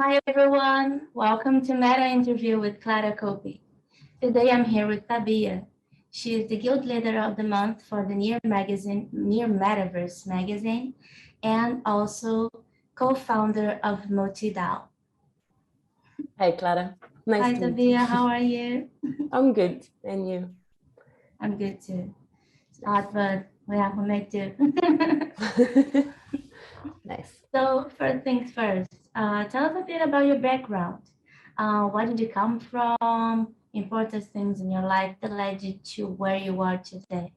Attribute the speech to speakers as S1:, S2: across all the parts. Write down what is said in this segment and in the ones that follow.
S1: Hi everyone, welcome to Meta Interview with Klara Kopi. Today I'm here with Tabea. She is the guild leader of the month for the Near Metaverse magazine, and also co-founder of mutiDAO.
S2: Hi, Klara. Nice
S1: Hi
S2: to meet you.
S1: Tabea, how are you?
S2: I'm good. And you?
S1: I'm good too. It's hot, but we have to make do.
S2: Nice.
S1: So first things first, tell us a bit about your background. Where did you come from? Important things in your life that led you to where you are today.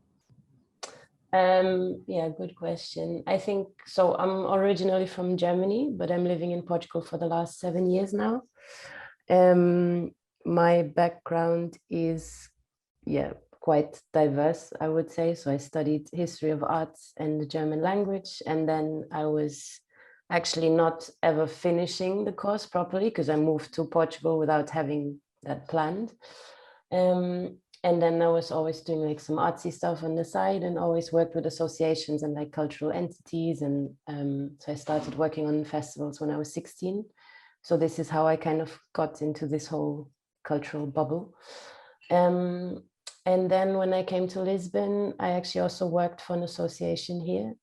S2: Yeah, good question. I think so. I'm originally from Germany, but I'm living in Portugal for the last 7 years now. My background is, quite diverse, I would say. So I studied history of arts and the German language, and then I was actually not ever finishing the course properly because I moved to Portugal without having that planned. And then I was always doing like some artsy stuff on the side and always worked with associations and like cultural entities. And so I started working on festivals when I was 16. So this is how I kind of got into this whole cultural bubble. And then when I came to Lisbon, I actually also worked for an association here,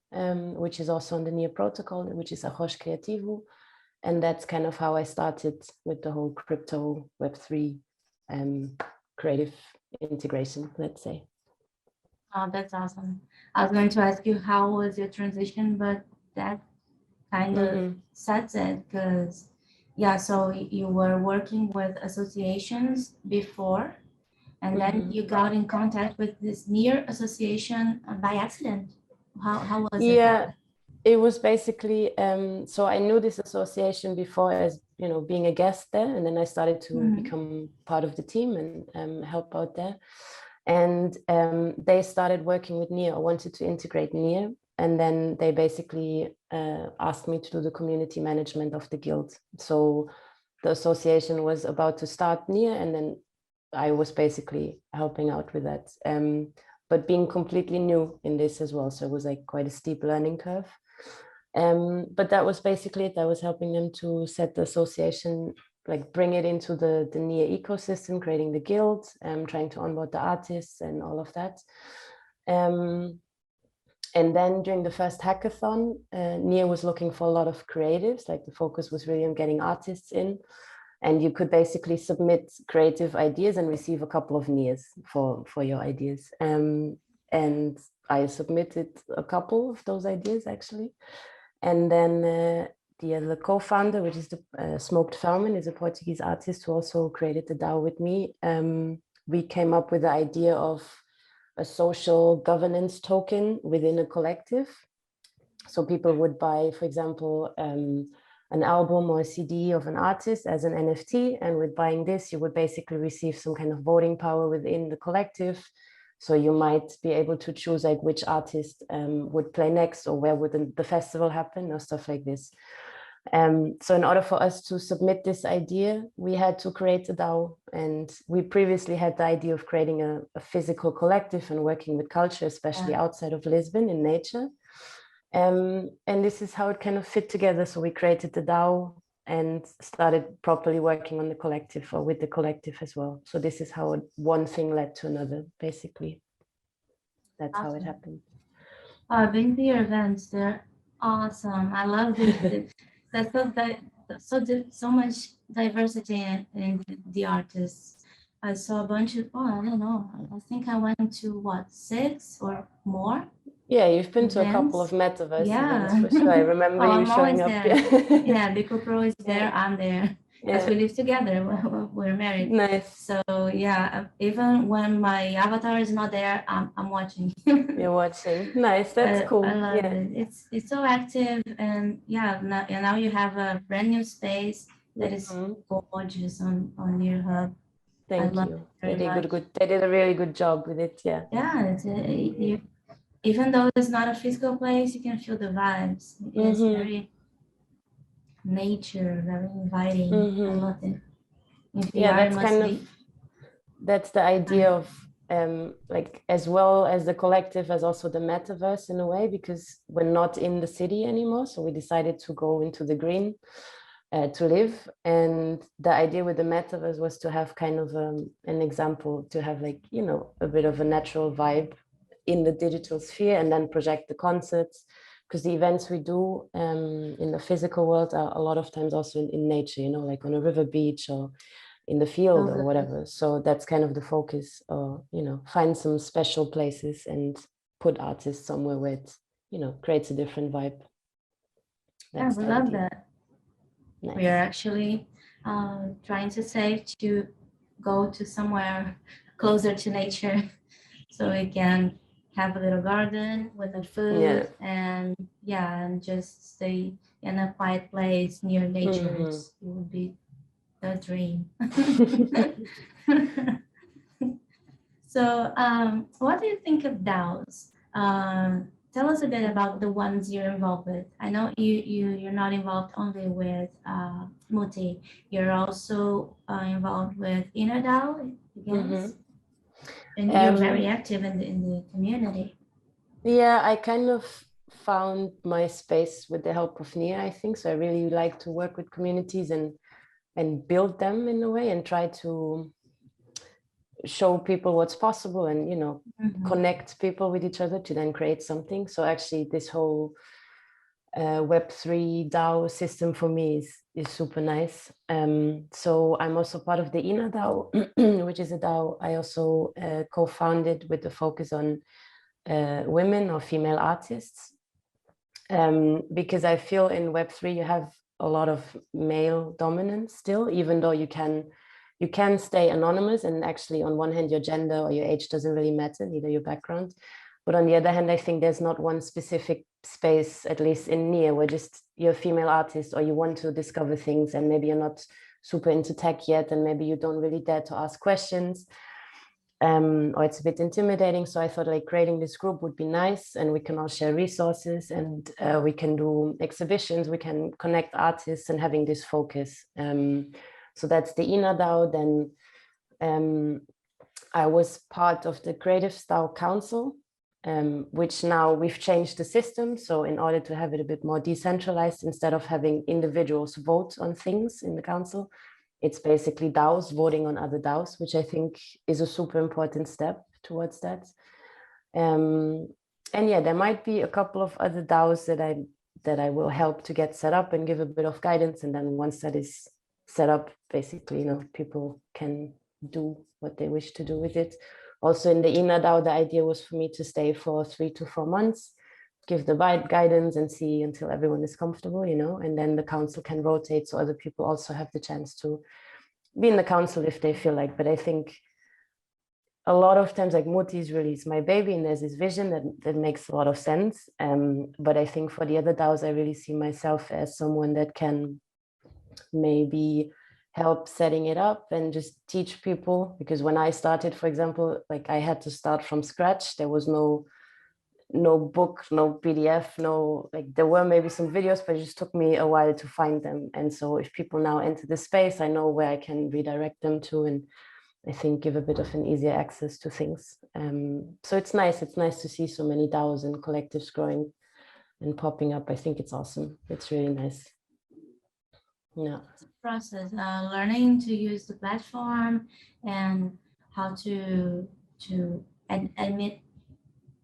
S2: which is also on the NEAR protocol, which is Arroz Creativo. And that's kind of how I started with the whole crypto Web3 creative integration, let's say.
S1: Oh, that's awesome. I was going to ask you how was your transition, but that kind of sets it because, yeah, so you were working with associations before, and then you got in contact with this NEAR association by accident. How was it?
S2: Yeah, it was basically, so I knew this association before as, being a guest there. And then I started to become part of the team and help out there. And they started working with NEAR, or wanted to integrate NEAR. And then they basically asked me to do the community management of the guild. So the association was about to start NEAR, and then I was basically helping out with that. But being completely new in this as well. So it was like quite a steep learning curve. But that was basically it. I was helping them to set the association, like bring it into the NEAR ecosystem, creating the guild, trying to onboard the artists and all of that. And then during the first hackathon, NEAR was looking for a lot of creatives. Like the focus was really on getting artists in. And you could basically submit creative ideas and receive a couple of NEARs for your ideas. And I submitted a couple of those ideas actually. And then the other co-founder, which is the Smoked Felman, is a Portuguese artist who also created the DAO with me. We came up with the idea of a social governance token within a collective. So people would buy, for example, an album or a CD of an artist as an NFT. And with buying this, you would basically receive some kind of voting power within the collective. So you might be able to choose like which artist would play next, or where would the festival happen, or stuff like this. So in order for us to submit this idea, we had to create a DAO. And we previously had the idea of creating a physical collective and working with culture, especially outside of Lisbon in nature. And this is how it kind of fit together. So we created the DAO and started properly working on the collective, or with the collective as well. So this is how one thing led to another, basically. That's awesome. How it happened.
S1: I've been to your events. They're awesome. I love it. That's so much diversity in the artists. I saw a bunch of, I don't know. I think I went to 6 or more.
S2: Yeah, you've been to a couple of Metaverse events for sure. I remember you showing up.
S1: Yeah, Biko Pro is there, I'm there. Because we live together, we're married.
S2: Nice.
S1: So yeah, even when my avatar is not there, I'm watching.
S2: You're watching. Nice, that's cool.
S1: I love it. It's so active, and now you have a brand new space that is gorgeous on your hub.
S2: Thank you. They did a really good job with it. Yeah.
S1: Yeah, even though it's not a physical place, you can feel the vibes. It's very nature, very inviting. I love it.
S2: That's the idea of like, as well as the collective, as also the metaverse in a way, because we're not in the city anymore. So we decided to go into the green. to live. And the idea with the metaverse was to have kind of an example, to have like, you know, a bit of a natural vibe in the digital sphere, and then project the concerts, because the events we do in the physical world are a lot of times also in nature, you know, like on a river beach or in the field or whatever. So that's kind of the focus, or, you know, find some special places and put artists somewhere where it, you know, creates a different vibe.
S1: That's I love that.
S2: Nice.
S1: We are actually trying to say to go to somewhere closer to nature so we can have a little garden with the food, and and just stay in a quiet place near nature. It would be the dream. So what do you think of DAOs? Tell us a bit about the ones you're involved with. I know you're not involved only with Muti. You're also involved with mutiDAO, I guess. And you're very active in the community.
S2: Yeah, I kind of found my space with the help of Nia, I think. So I really like to work with communities and build them in a way, and try to show people what's possible, and, you know, connect people with each other to then create something. So actually this whole Web3 DAO system for me is super nice. So I'm also part of the mutiDAO, which is a DAO I also co-founded with the focus on women or female artists, because I feel in Web3 you have a lot of male dominance still, even though you can stay anonymous, and actually on one hand your gender or your age doesn't really matter, neither your background. But on the other hand, I think there's not one specific space, at least in Nia, where just you're a female artist or you want to discover things, and maybe you're not super into tech yet, and maybe you don't really dare to ask questions, or it's a bit intimidating. So I thought like creating this group would be nice, and we can all share resources, and we can do exhibitions, we can connect artists, and having this focus. So that's the mutiDAO. Then I was part of the Creative Style Council, which now we've changed the system. So in order to have it a bit more decentralized, instead of having individuals vote on things in the council, it's basically DAOs voting on other DAOs, which I think is a super important step towards that. And yeah, there might be a couple of other DAOs that I will help to get set up and give a bit of guidance. And then once that is set up, basically, you know, people can do what they wish to do with it. Also in the mutiDAO, the idea was for me to stay for 3 to 4 months, give the guidance and see until everyone is comfortable, you know, and then the council can rotate, so other people also have the chance to be in the council if they feel like. But I think a lot of times, like, Muti is my baby, and there's this vision that makes a lot of sense. But I think for the other DAOs, I really see myself as someone that can maybe help setting it up and just teach people. Because when I started, for example, like, I had to start from scratch. There was no book, no PDF, no, like, there were maybe some videos, but it just took me a while to find them. And so if people now enter the space, I know where I can redirect them to, and I think give a bit of an easier access to things. So it's nice to see so many DAOs and collectives growing and popping up. I think it's awesome. It's really nice. Yeah.
S1: Process, learning to use the platform and how to admit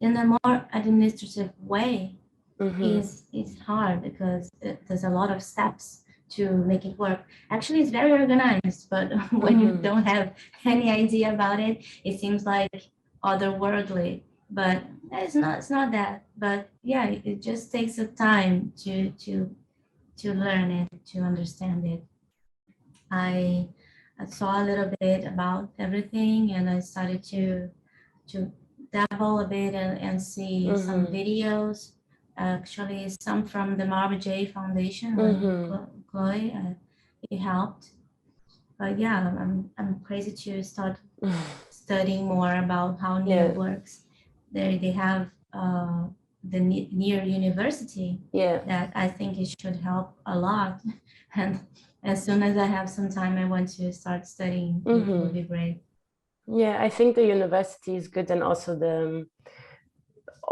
S1: in a more administrative way is hard, because there's a lot of steps to make it work. Actually, it's very organized, but when you don't have any idea about it, it seems like otherworldly. But it's not that. But yeah, it just takes a time to learn it, to understand it. I saw a little bit about everything, and I started to dabble a bit and see some videos. Actually, some from the Marvin J Foundation with Chloe. It helped. But yeah, I'm crazy to start studying more about how NEAR works. They have the NEAR University that I think it should help a lot. And as soon as I have some time, I want to start studying. It would be great.
S2: Yeah, I think the university is good, and also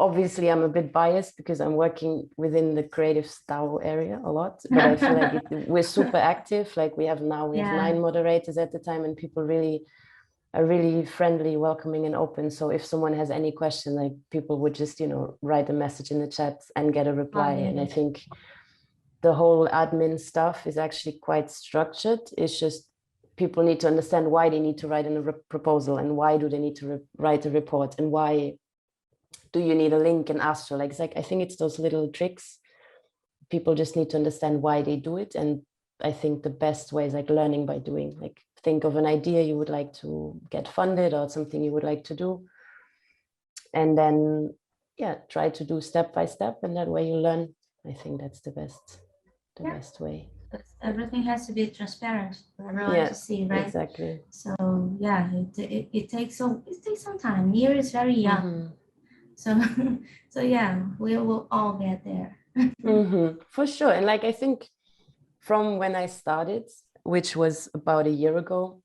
S2: obviously I'm a bit biased because I'm working within the creative style area a lot, but I feel like we're super active. Like we have 9 moderators at the time, and people really are really friendly, welcoming, and open. So if someone has any question, like people would just, write a message in the chat and get a reply. And I think the whole admin stuff is actually quite structured. It's just people need to understand why they need to write in a proposal, and why do they need to write a report, and why do you need a link in Astro. Like, it's like, I think it's those little tricks. People just need to understand why they do it. And I think the best way is like learning by doing. Like, think of an idea you would like to get funded, or something you would like to do, and then try to do step by step, and that way you learn. I think that's the best way.
S1: Everything has to be transparent for everyone to see, right?
S2: Exactly.
S1: So it takes some time. Near is very young, so we will all get there.
S2: For sure. And like, I think from when I started, which was about a year ago,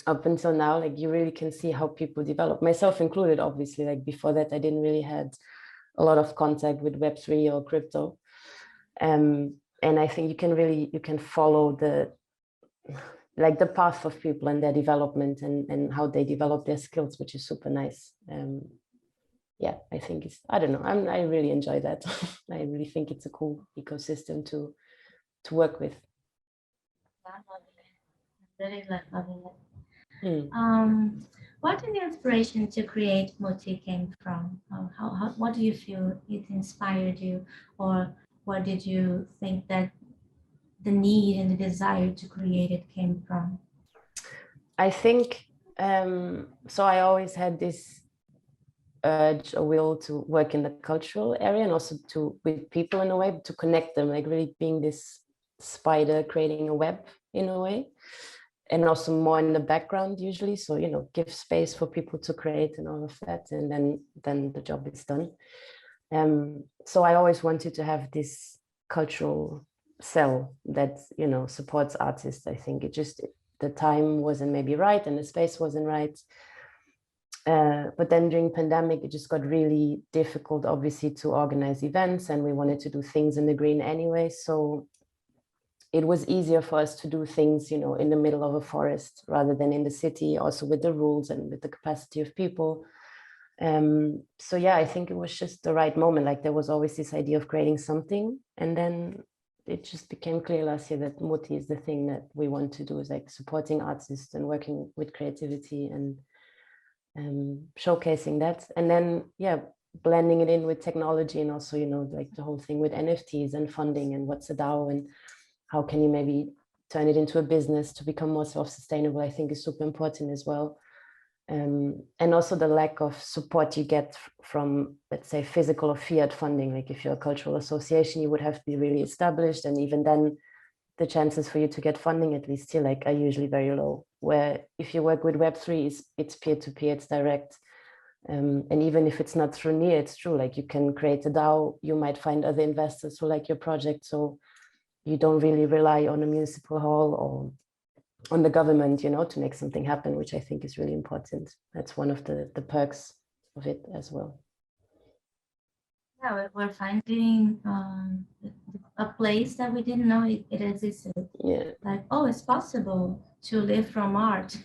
S2: up until now, like, you really can see how people develop, myself included. Obviously, like, before that I didn't really had a lot of contact with Web3 or crypto, and I think you can follow the path of people and their development, and how they develop their skills, which is super nice. I think I don't know, I really enjoy that. I really think it's a cool ecosystem to work with.
S1: I'm really loving it. What did the inspiration to create Muti came from? What do you feel it inspired you, or what did you think that the need and the desire to create it came from?
S2: I think so I always had this urge, a will to work in the cultural area, and also with people in a way, to connect them, like really being this spider creating a web in a way, and also more in the background usually, so give space for people to create and all of that, and then the job is done. So I always wanted to have this cultural cell that supports artists. I think the time wasn't maybe right, and the space wasn't right. But then during pandemic, it just got really difficult, obviously, to organize events, and we wanted to do things in the green anyway. So it was easier for us to do things, in the middle of a forest rather than in the city, also with the rules and with the capacity of people. So I think it was just the right moment. Like, there was always this idea of creating something, and then it just became clear last year that Muti is the thing that we want to do, is like supporting artists and working with creativity and showcasing that, and then blending it in with technology, and also like the whole thing with NFTs and funding, and what's a DAO, and how can you maybe turn it into a business to become more self-sustainable, I think is super important as well. And also the lack of support you get from, let's say, physical or fiat funding. Like, if you're a cultural association, you would have to be really established, and even then the chances for you to get funding, at least here, like, are usually very low. Where if you work with Web3, it's peer-to-peer, it's direct. And even if it's not through NIA, it's true. Like, you can create a DAO, you might find other investors who like your project. So you don't really rely on a municipal hall or on the government, to make something happen, which I think is really important. That's one of the perks of it as well.
S1: Yeah, we're finding a place that we didn't know it existed.
S2: Yeah.
S1: Like, oh, it's possible to live from art.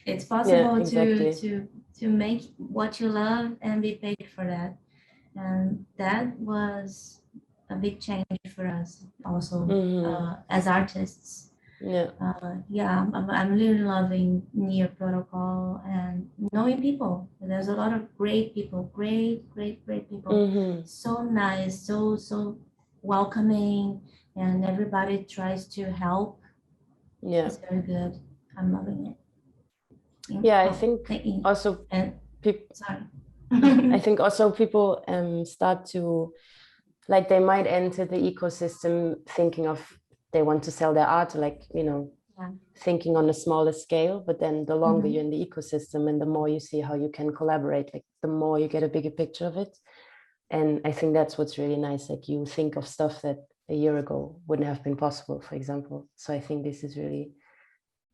S1: It's possible to make what you love and be paid for that. And that was a big change for us also, as artists. I'm really loving NIR protocol and knowing people. There's a lot of great people, great people. So nice, so welcoming, and everybody tries to help. It's very good. I'm loving it.
S2: I think also
S1: sorry.
S2: I think also people start to, like, they might enter the ecosystem thinking of they want to sell their art, like, thinking on a smaller scale, but then the longer you're in the ecosystem and the more you see how you can collaborate, like, the more you get a bigger picture of it. And I think that's what's really nice. Like, you think of stuff that a year ago wouldn't have been possible, for example. So I think this is really,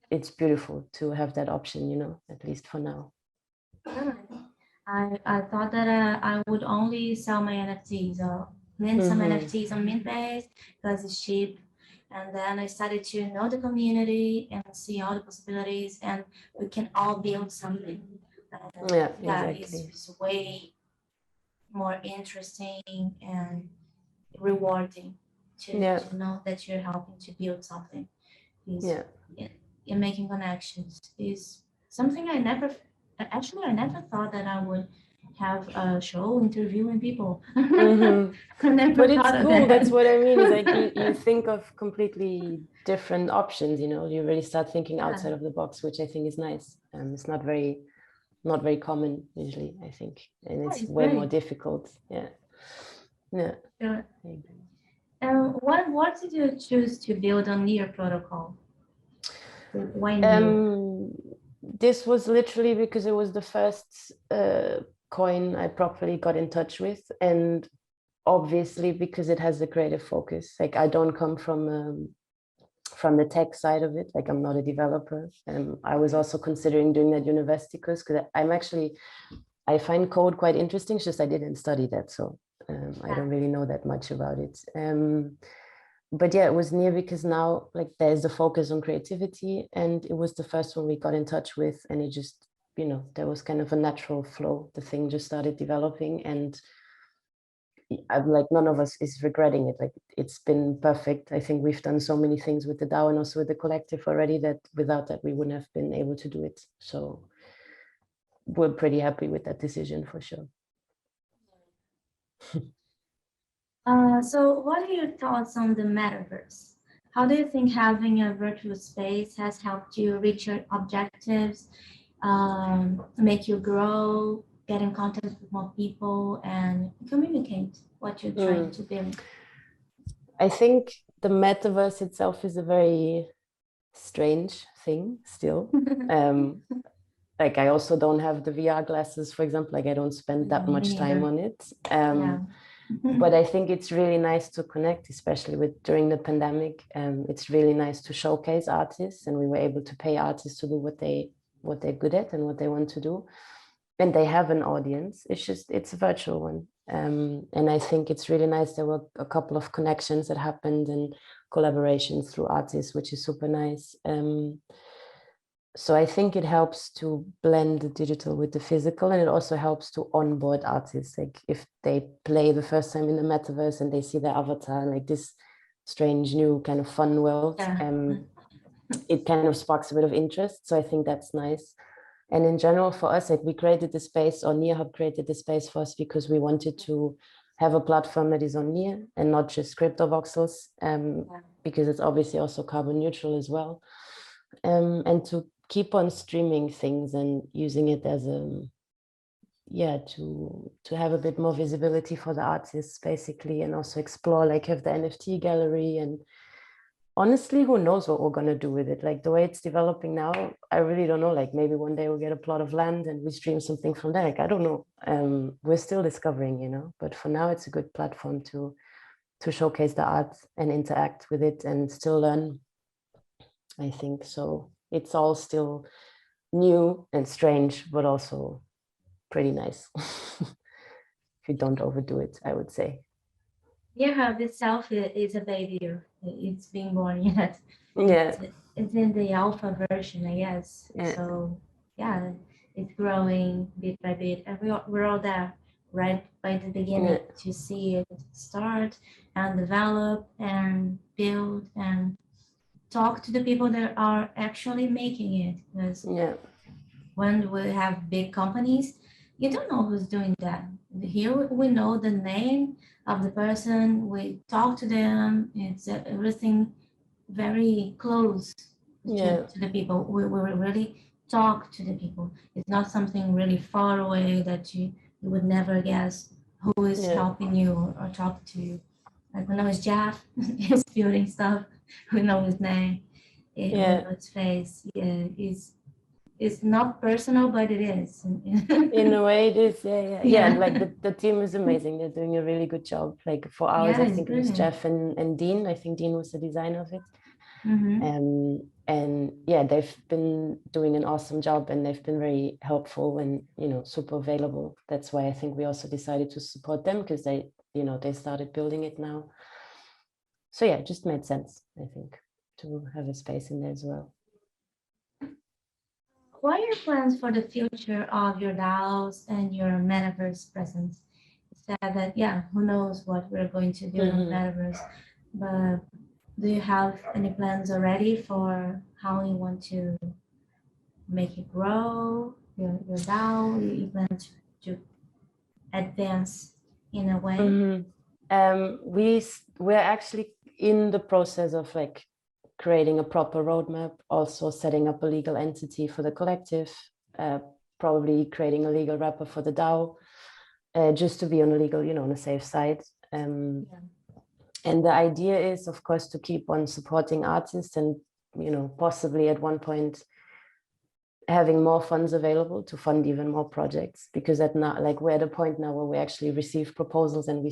S2: it's beautiful to have that option, at least for now.
S1: I thought that I would only sell my NFTs or mint some NFTs on Mintbase because it's cheap. And then I started to know the community and see all the possibilities, and we can all build something.
S2: Yeah,
S1: Yeah,
S2: exactly.
S1: it's way more interesting and rewarding
S2: Yeah,
S1: to know that you're helping to build something. Is
S2: yeah.
S1: in making connections is something I never thought that I would have a show interviewing people. I never
S2: But it's
S1: thought of
S2: cool. That's
S1: that.
S2: what I mean. Is like you think of completely different options. You know, you really start thinking outside of the box, which I think is nice. It's not very common usually, I think, and it's way more difficult. Yeah, yeah.
S1: Sure. What did you choose to build on Near protocol? Why Near?
S2: This was literally because it was the first coin I properly got in touch with, and obviously because it has a creative focus. Like I don't come from the tech side of it. Like I'm not a developer. I was also considering doing that university course because I find code quite interesting. It's just I didn't study that, so I don't really know that much about it. But yeah, it was Near because now like there's the focus on creativity, and it was the first one we got in touch with, and it just, you know, there was kind of a natural flow. The thing just started developing, and I'm like, none of us is regretting it. Like it's been perfect. I think we've done so many things with the DAO and also with the collective already that without that we wouldn't have been able to do it. So we're pretty happy with that decision for sure.
S1: So what are your thoughts on the metaverse? How do you think having a virtual space has helped you reach your objectives, make you grow, get in contact with more people, and communicate what you're trying to build?
S2: I think the metaverse itself is a very strange thing still. Like I also don't have the VR glasses, for example. Like I don't spend that much time on it. But I think it's really nice to connect, especially with during the pandemic. It's really nice to showcase artists, and we were able to pay artists to do what they're good at and what they want to do, and they have an audience. It's a virtual one, and I think it's really nice. There were a couple of connections that happened and collaborations through artists, which is super nice. So I think it helps to blend the digital with the physical, and it also helps to onboard artists. Like if they play the first time in the metaverse and they see their avatar, like this strange new kind of fun world, it kind of sparks a bit of interest. So I think that's nice. And in general for us, like we created the space, or NearHub created the space for us because we wanted to have a platform that is on Near and not just crypto voxels, because it's obviously also carbon neutral as well. And to keep on streaming things and using it as to have a bit more visibility for the artists basically, and also explore, like have the NFT gallery. And honestly, who knows what we're going to do with it? Like the way it's developing now, I really don't know. Like maybe one day we'll get a plot of land and we stream something from there. Like I don't know. We're still discovering, you know, but for now it's a good platform to showcase the art and interact with it and still learn, I think. So it's all still new and strange, but also pretty nice. If you don't overdo it, I would say.
S1: NearHub itself is a baby. It's being born yet.
S2: Yeah.
S1: It's in the alpha version, I guess. So yeah, it's growing bit by bit, and we're all there right by the beginning to see it start and develop and build and talk to the people that are actually making it. Because when we have big companies, you don't know who's doing that. Here we know the name of the person, we talk to them, it's everything very close to the people. We really talk to the people. It's not something really far away that you would never guess who is helping you or talking to you. Like we know it's Jeff, he's building stuff, we know his name, we know his face. It's not personal, but it is.
S2: In a way it is. Yeah. And like the team is amazing. They're doing a really good job. Like for ours, I think it was Jeff and Dean. I think Dean was the designer of it. And yeah, they've been doing an awesome job, and they've been very helpful and, you know, super available. That's why I think we also decided to support them, because they, you know, they started building it now. So yeah, it just made sense, I think, to have a space in there as well.
S1: What are your plans for the future of your DAOs and your Metaverse presence? Said that, yeah, who knows what we're going to do in Metaverse, but do you have any plans already for how you want to make it grow, your DAO? You plan to advance in a way?
S2: We're actually in the process of like creating a proper roadmap, also setting up a legal entity for the collective, probably creating a legal wrapper for the DAO, just to be on a legal, you know, on a safe side. And the idea is, of course, to keep on supporting artists and, you know, possibly at one point having more funds available to fund even more projects, because at now, like, we're at a point now where we actually receive proposals and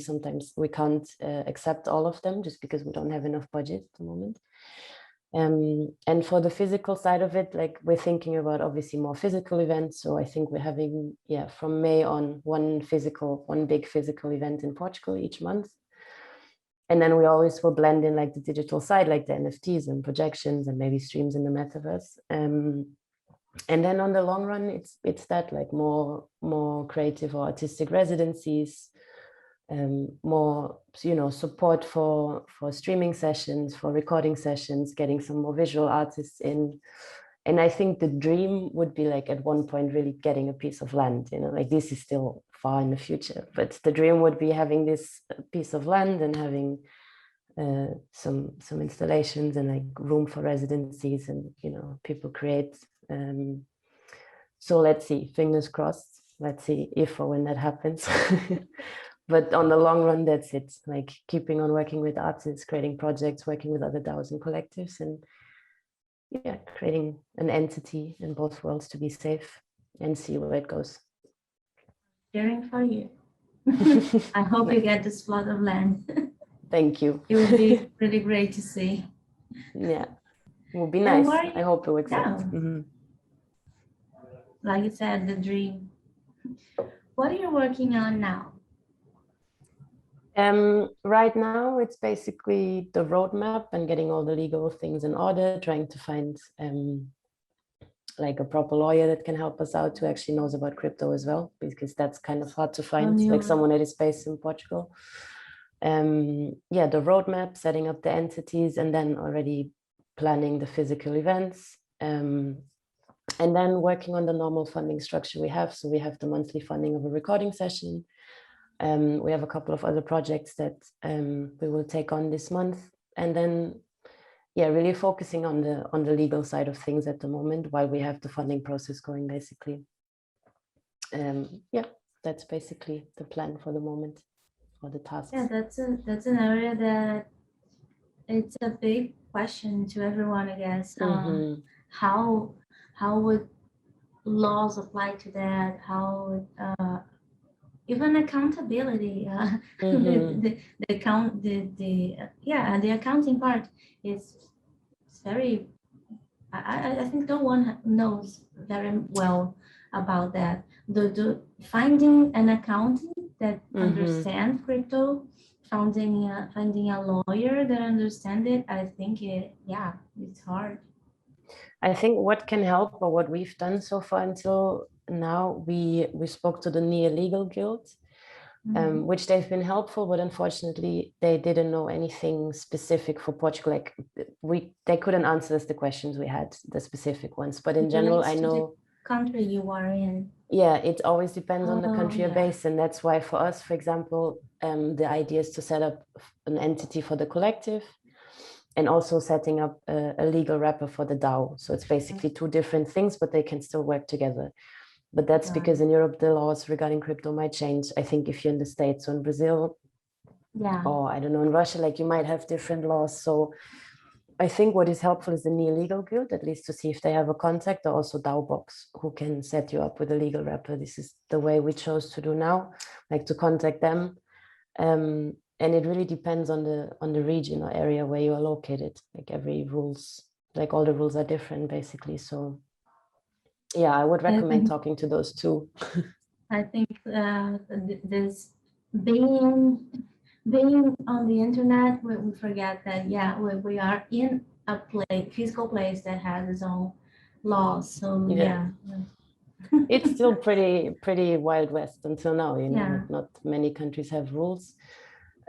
S2: we can't accept all of them just because we don't have enough budget at the moment. And for the physical side of it, like, we're thinking about obviously more physical events. So I think we're having, yeah, from May on, one big physical event in Portugal each month. And then we always will blend in like the digital side, like the NFTs and projections and maybe streams in the metaverse. And then on the long run, it's that, like, more creative or artistic residencies, more, you know, support for streaming sessions, for recording sessions, getting some more visual artists in. And I think the dream would be, like, at one point really getting a piece of land, you know, like, this is still far in the future, but the dream would be having this piece of land and having some installations and like room for residencies, and, you know, people create. So let's see, fingers crossed. Let's see if or when that happens. But on the long run, that's it. Like, keeping on working with artists, creating projects, working with other DAOs and collectives, and yeah, creating an entity in both worlds to be safe and see where it goes.
S1: Cheering for you. I hope you get this plot of land.
S2: Thank you.
S1: It would be really great to see.
S2: Yeah, it would be nice. I hope it works out.
S1: Like you said, the dream. What are you working on now?
S2: Right now, it's basically the roadmap and getting all the legal things in order, trying to find like a proper lawyer that can help us out, who actually knows about crypto as well, because that's kind of hard to find, like someone that is based in Portugal. Yeah, the roadmap, setting up the entities, and then already planning the physical events. And then working on the normal funding structure we have. So we have the monthly funding of a recording session. We have a couple of other projects that we will take on this month. And then, yeah, really focusing on the legal side of things at the moment while we have the funding process going, basically. Yeah, that's basically the plan for the moment, or the tasks.
S1: Yeah, that's an area that it's a big question to everyone, I guess. How would laws apply to that? How would even accountability, the accounting part is very, I think no one knows very well about that. The finding an accountant that understands crypto, finding a lawyer that understands it, I think it's hard.
S2: I think what can help, or what we've done so far until now, we spoke to the Near Legal Guild, which they've been helpful, but unfortunately they didn't know anything specific for Portugal. Like, they couldn't answer us the questions we had, the specific ones. But in general, I know
S1: country you are in.
S2: Yeah, it always depends on the country you're based, and that's why for us, for example, the idea is to set up an entity for the collective, and also setting up a legal wrapper for the DAO. So it's basically two different things, but they can still work together. But that's because in Europe, the laws regarding crypto might change. I think if you're in the States or in Brazil, or I don't know, in Russia, like, you might have different laws. So I think what is helpful is the Near Legal Guild, at least to see if they have a contact, or also DAO Box, who can set you up with a legal wrapper. This is the way we chose to do now, like, to contact them. and it really depends on the region or area where you are located. Like all the rules are different basically. So yeah, I would recommend talking to those two.
S1: I think this being on the internet, we forget that, yeah, we are in a physical place that has its own laws. So yeah.
S2: It's still pretty Wild West until now, you know.
S1: Yeah.
S2: Not many countries have rules.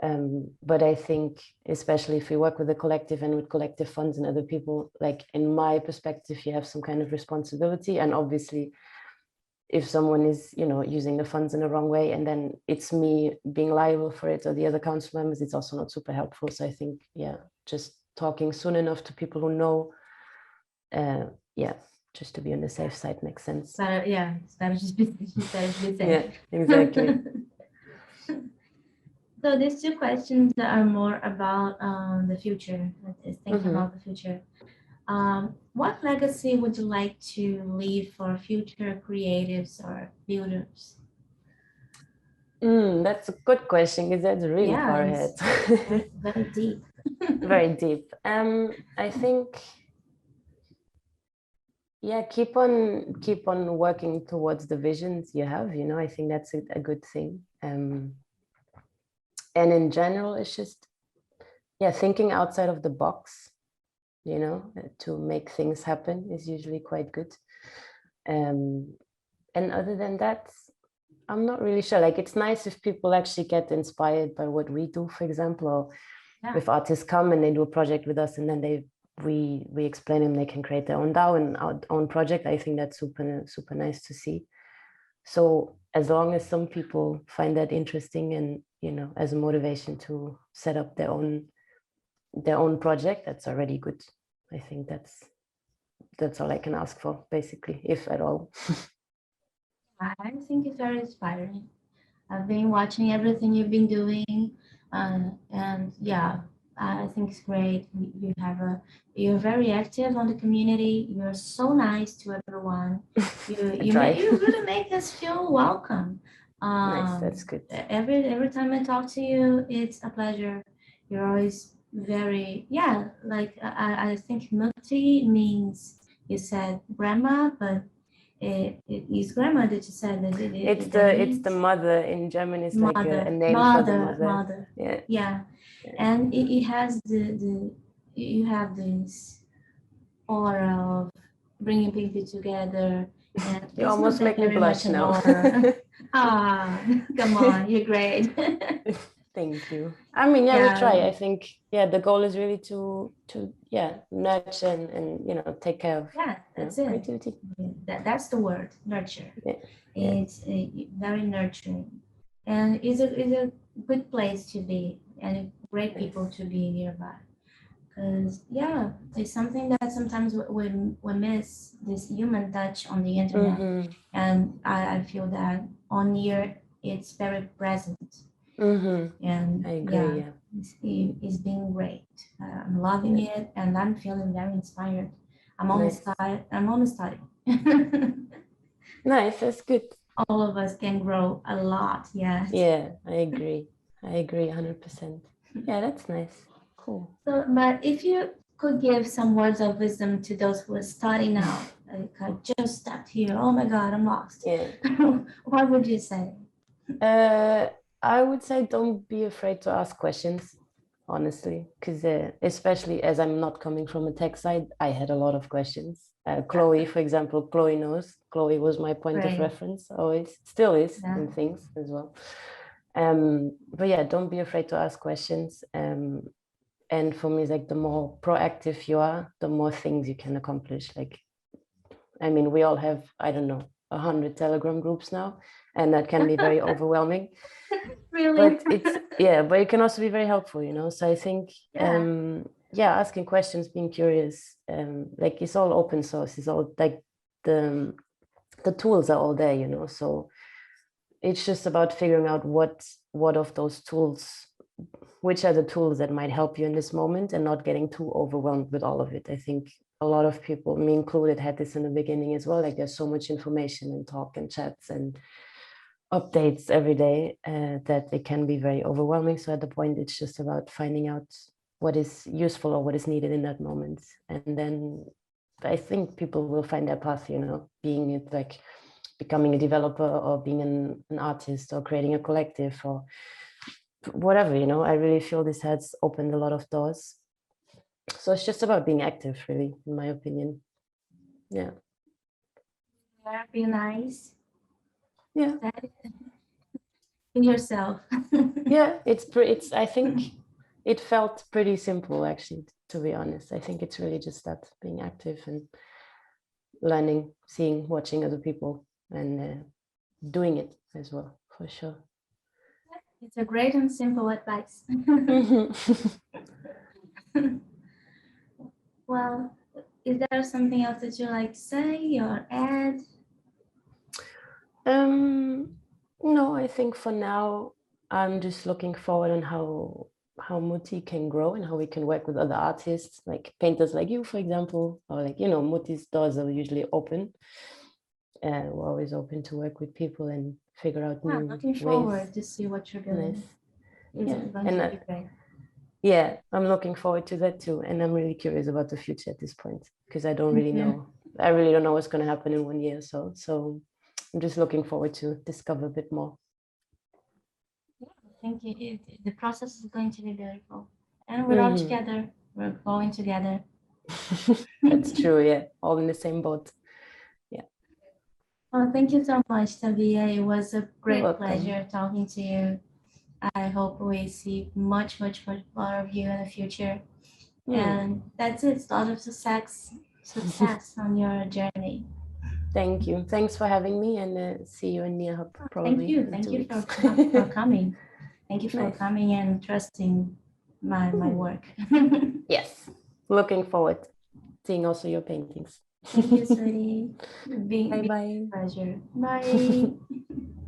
S2: But I think, especially if you work with a collective and with collective funds and other people, like in my perspective, you have some kind of responsibility. And obviously, if someone is, you know, using the funds in the wrong way, and then it's me being liable for it or the other council members, it's also not super helpful. So I think, yeah, just talking soon enough to people who know, yeah, just to be on the safe side makes sense.
S1: Yeah, it's better just be safe.
S2: Yeah, exactly.
S1: So these two questions are more about the future. Thinking about the future. What legacy would you like to leave for future creatives or builders?
S2: That's a good question because that's really far ahead.
S1: Very deep.
S2: Very deep. I think, yeah, keep on working towards the visions you have. You know, I think that's a good thing. And in general, it's just, yeah, thinking outside of the box, you know, to make things happen is usually quite good. And other than that, I'm not really sure. Like, it's nice if people actually get inspired by what we do, for example, or if artists come and they do a project with us and then we explain them they can create their own DAO and our own project. I think that's super nice to see. So as long as some people find that interesting and, you know, as a motivation to set up their own project, that's already good. I think that's all I can ask for, basically, if at all.
S1: I think it's very inspiring. I've been watching everything you've been doing, and yeah, I think it's great. You're very active on the community. You're so nice to everyone. You really make us feel welcome.
S2: Nice, that's good.
S1: Every time I talk to you, it's a pleasure. You're always very, yeah, like I think muti means, you said grandma, but it is grandma that you said that
S2: it's the mother in German. Is like a name for the mother.
S1: Yeah. And it has you have this aura of bringing people together, and
S2: you almost make me blush now.
S1: Come on, you're great.
S2: Thank you. I mean, yeah, we try. I think, yeah, the goal is really to nurture and you know, take care of
S1: that's it.
S2: creativity.
S1: That's the word, nurture. It's very nurturing, and it's a good place to be, and great people to be nearby. Because it's something that sometimes we miss, this human touch on the internet, and I feel that on here it's very present. And
S2: I agree.
S1: it's been great. I'm loving it, and I'm feeling very inspired. I'm almost starting.
S2: Nice, that's good.
S1: All of us can grow a lot. Yeah,
S2: I agree 100%. Yeah, that's nice. Cool.
S1: So, but if you could give some words of wisdom to those who are starting out, like I just stepped here, oh my God, I'm lost. What would you say?
S2: I would say don't be afraid to ask questions, honestly, because especially as I'm not coming from a tech side, I had a lot of questions. Chloe, for example, Chloe knows. Chloe was my point of reference, always, still is in things as well. But yeah, don't be afraid to ask questions. And for me, it's like the more proactive you are, the more things you can accomplish. Like, I mean, we all have, I don't know, 100 Telegram groups now, and that can be very overwhelming.
S1: Really?
S2: But but it can also be very helpful, you know. So I think, asking questions, being curious, like it's all open source. It's all like the tools are all there, you know. So it's just about figuring out what of those tools, which are the tools that might help you in this moment, and not getting too overwhelmed with all of it. I think a lot of people, me included, had this in the beginning as well. Like, there's so much information and talk and chats and updates every day that it can be very overwhelming. So at the point, it's just about finding out what is useful or what is needed in that moment. And then I think people will find their path, you know, being it like becoming a developer or being an artist or creating a collective or whatever, you know. I really feel this has opened a lot of doors. So it's just about being active, really, in my opinion. Yeah.
S1: Be nice.
S2: Yeah.
S1: In yourself.
S2: Yeah, I think it felt pretty simple, actually, to be honest. I think it's really just that, being active and learning, seeing, watching other people, and doing it as well, for sure.
S1: It's a great and simple advice. Well, is there something else that you like to say or add?
S2: No, I think for now I'm just looking forward on how Muti can grow and how we can work with other artists, like painters like you, for example, or like, you know, Muti's doors are usually open. We're always open to work with people and figure out new
S1: Looking
S2: ways.
S1: forward to see what you're doing.
S2: Nice.
S1: It's going to be great.
S2: Yeah, I'm looking forward to that too. And I'm really curious about the future at this point, because I don't really know. I really don't know what's going to happen in 1 year or so. So I'm just looking forward to discover a bit more.
S1: I think the process is going to be beautiful. And we're all together. We're going together.
S2: That's true, yeah. All in the same boat. Yeah.
S1: Well, thank you so much, Tabea. It was a great pleasure talking to you. I hope we see much more of you in the future. And that's it. A lot of success on your journey.
S2: Thank you. Thanks for having me, and see you in Near Hub probably.
S1: Thank you for coming. Thank you for coming and trusting my work.
S2: Yes. Looking forward to seeing also your paintings.
S1: Thank you, sweetie.
S2: Bye-bye.
S1: Pleasure. Bye.